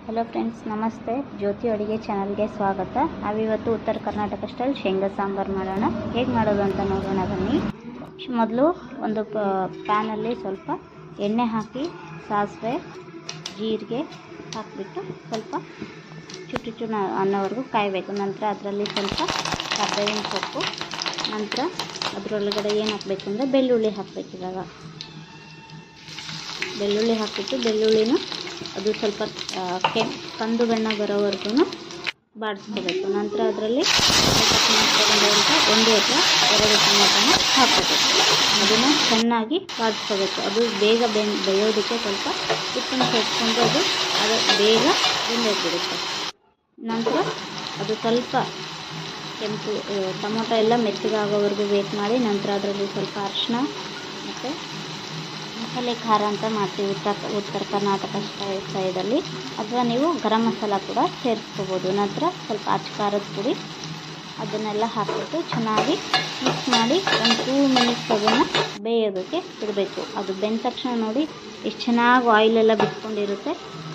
Hello friends, ನಮಸ್ತೆ. ಜ್ಯೋತಿ ಅಡುಗೆ ಚಾನಲ್ಗೆ ಸ್ವಾಗತ. ನಾವಿವತ್ತು ಉತ್ತರ ಕರ್ನಾಟಕ ಸ್ಟೈಲ್ ಶೇಂಗಾ ಸಾಂಬಾರು ಮಾಡೋಣ. ಹೇಗೆ ಮಾಡೋದು ಅಂತ ನೋಡೋಣ ಬನ್ನಿ. ಮೊದಲು ಒಂದು ಪ್ಯಾನಲ್ಲಿ ಸ್ವಲ್ಪ ಎಣ್ಣೆ ಹಾಕಿ ಸಾಸಿವೆ ಜೀರಿಗೆ ಹಾಕಿಬಿಟ್ಟು ಸ್ವಲ್ಪ ಚುಟ್ಟು ಅನ್ನೋವರೆಗೂ ಕಾಯಬೇಕು. ನಂತರ ಅದರಲ್ಲಿ ಸ್ವಲ್ಪ ಕರ್ಬೇವಿನ ಸೊಪ್ಪು, ನಂತರ ಅದರೊಳಗಡೆ ಏನು ಹಾಕಬೇಕು ಅಂದರೆ ಬೆಳ್ಳುಳ್ಳಿ ಹಾಕಬೇಕು. ಇವಾಗ ಬೆಳ್ಳುಳ್ಳಿ ಹಾಕಿಬಿಟ್ಟು ಬೆಳ್ಳುಳ್ಳಿನೂ ಅದು ಸ್ವಲ್ಪ ಕಂದು ಬಣ್ಣ ಬರೋವರೆಗೂ ಬಾಡಿಸ್ಕೋಬೇಕು. ನಂತರ ಅದರಲ್ಲಿ ತಗೊಂಡಂಥ 1 ಅಥವಾ 2 ಟೊಮೆಟೊನ ಹಾಕಬೇಕು. ಅದನ್ನು ಚೆನ್ನಾಗಿ ಬಾಡಿಸ್ಕೋಬೇಕು. ಅದು ಬೇಗ ಬೇಯೋದಕ್ಕೆ ಸ್ವಲ್ಪ ಉಪ್ಪನ್ನು ಸೇರಿಸ್ಕೊಂಡು ಅದು ಬೇಗ ಬೆಂದೋಗ್ಬಿಡುತ್ತೆ. ನಂತರ ಅದು ಸ್ವಲ್ಪ ಕೆಂಪು ಟೊಮೊಟೊ ಎಲ್ಲ ಮೆತ್ತಗಾಗೋವರೆಗೂ ವೇಟ್ ಮಾಡಿ ನಂತರ ಅದರಲ್ಲಿ ಸ್ವಲ್ಪ ಅರಿಶಿನ ಮತ್ತು ಮಸಾಲೆ ಖಾರ ಅಂತ ಮಾಡ್ತೀವಿ ಉತ್ತರ ಕರ್ನಾಟಕ ಸೈಡಲ್ಲಿ, ಅಥವಾ ನೀವು ಗರಂ ಮಸಾಲ ಕೂಡ ಸೇರಿಸ್ಕೋಬೋದು. ನಂತರ ಸ್ವಲ್ಪ ಅಚ್ಚ ಖಾರದ ಪುಡಿ ಅದನ್ನೆಲ್ಲ ಹಾಕಿಬಿಟ್ಟು ಚೆನ್ನಾಗಿ ಮಿಕ್ಸ್ ಮಾಡಿ ಒಂದು 2 ಮಿನಿಟ್ಸ್ ಅದನ್ನು ಬೇಯೋದಕ್ಕೆ ಬಿಡಬೇಕು. ಅದು ಬೆಂದ ತಕ್ಷಣ ನೋಡಿ ಎಷ್ಟು ಚೆನ್ನಾಗಿ ಆಯಿಲೆಲ್ಲ ಬಿಟ್ಕೊಂಡಿರುತ್ತೆ.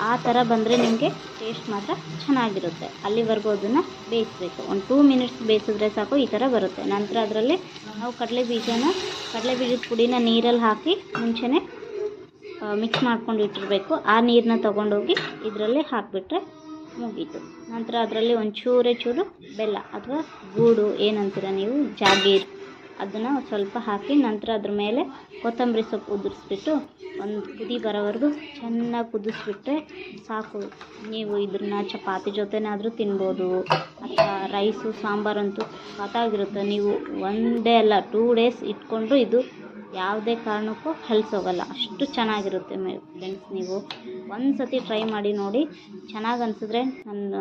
ಆ ಥರ ಬಂದರೆ ನಿಮಗೆ ಟೇಸ್ಟ್ ಮಾತ್ರ ಚೆನ್ನಾಗಿರುತ್ತೆ. ಅಲ್ಲಿವರೆಗೂ ಅದನ್ನು ಬೇಯಿಸಬೇಕು. ಒಂದು 2 ಮಿನಿಟ್ಸ್ ಬೇಯಿಸಿದ್ರೆ ಸಾಕು, ಈ ಥರ ಬರುತ್ತೆ. ನಂತರ ಅದರಲ್ಲಿ ನಾವು ಕಡಲೆ ಬೀಜದ ಪುಡಿನ ನೀರಲ್ಲಿ ಹಾಕಿ ಮುಂಚೆನೇ ಮಿಕ್ಸ್ ಮಾಡ್ಕೊಂಡು ಇಟ್ಟಿರಬೇಕು. ಆ ನೀರನ್ನ ತೊಗೊಂಡೋಗಿ ಇದರಲ್ಲಿ ಹಾಕಿಬಿಟ್ರೆ ಮುಗೀತು. ನಂತರ ಅದರಲ್ಲಿ ಚೂರು ಬೆಲ್ಲ ಅಥವಾ ಗೂಡು ಏನಂತೀರ ನೀವು, ಜಾಗೀರ್, ಅದನ್ನು ಸ್ವಲ್ಪ ಹಾಕಿ ನಂತರ ಅದ್ರ ಮೇಲೆ ಕೊತ್ತಂಬರಿ ಸೊಪ್ಪು ಉದುರಿಸ್ಬಿಟ್ಟು ಒಂದು ಕುದಿ ಬರೋವರೆಗೂ ಚೆನ್ನಾಗಿ ಕುದಿಸ್ಬಿಟ್ರೆ ಸಾಕು. ನೀವು ಇದನ್ನ ಚಪಾತಿ ಜೊತೆನಾದರೂ ತಿನ್ಬೋದು, ಅಥವಾ ರೈಸು ಸಾಂಬಾರಂತೂ ಸಖತ್ತಾಗಿರುತ್ತೆ. ನೀವು 1 ಡೇ ಅಲ್ಲ 2 ಡೇಸ್ ಇಟ್ಕೊಂಡ್ರು ಇದು ಯಾವುದೇ ಕಾರಣಕ್ಕೂ ಹಲ್ಸೋಗಲ್ಲ, ಅಷ್ಟು ಚೆನ್ನಾಗಿರುತ್ತೆ ಫ್ರೆಂಡ್ಸ್. ನೀವು ಒಂದು ಸತಿ ಟ್ರೈ ಮಾಡಿ ನೋಡಿ. ಚೆನ್ನಾಗಿ ಅನಿಸಿದ್ರೆ ನನ್ನ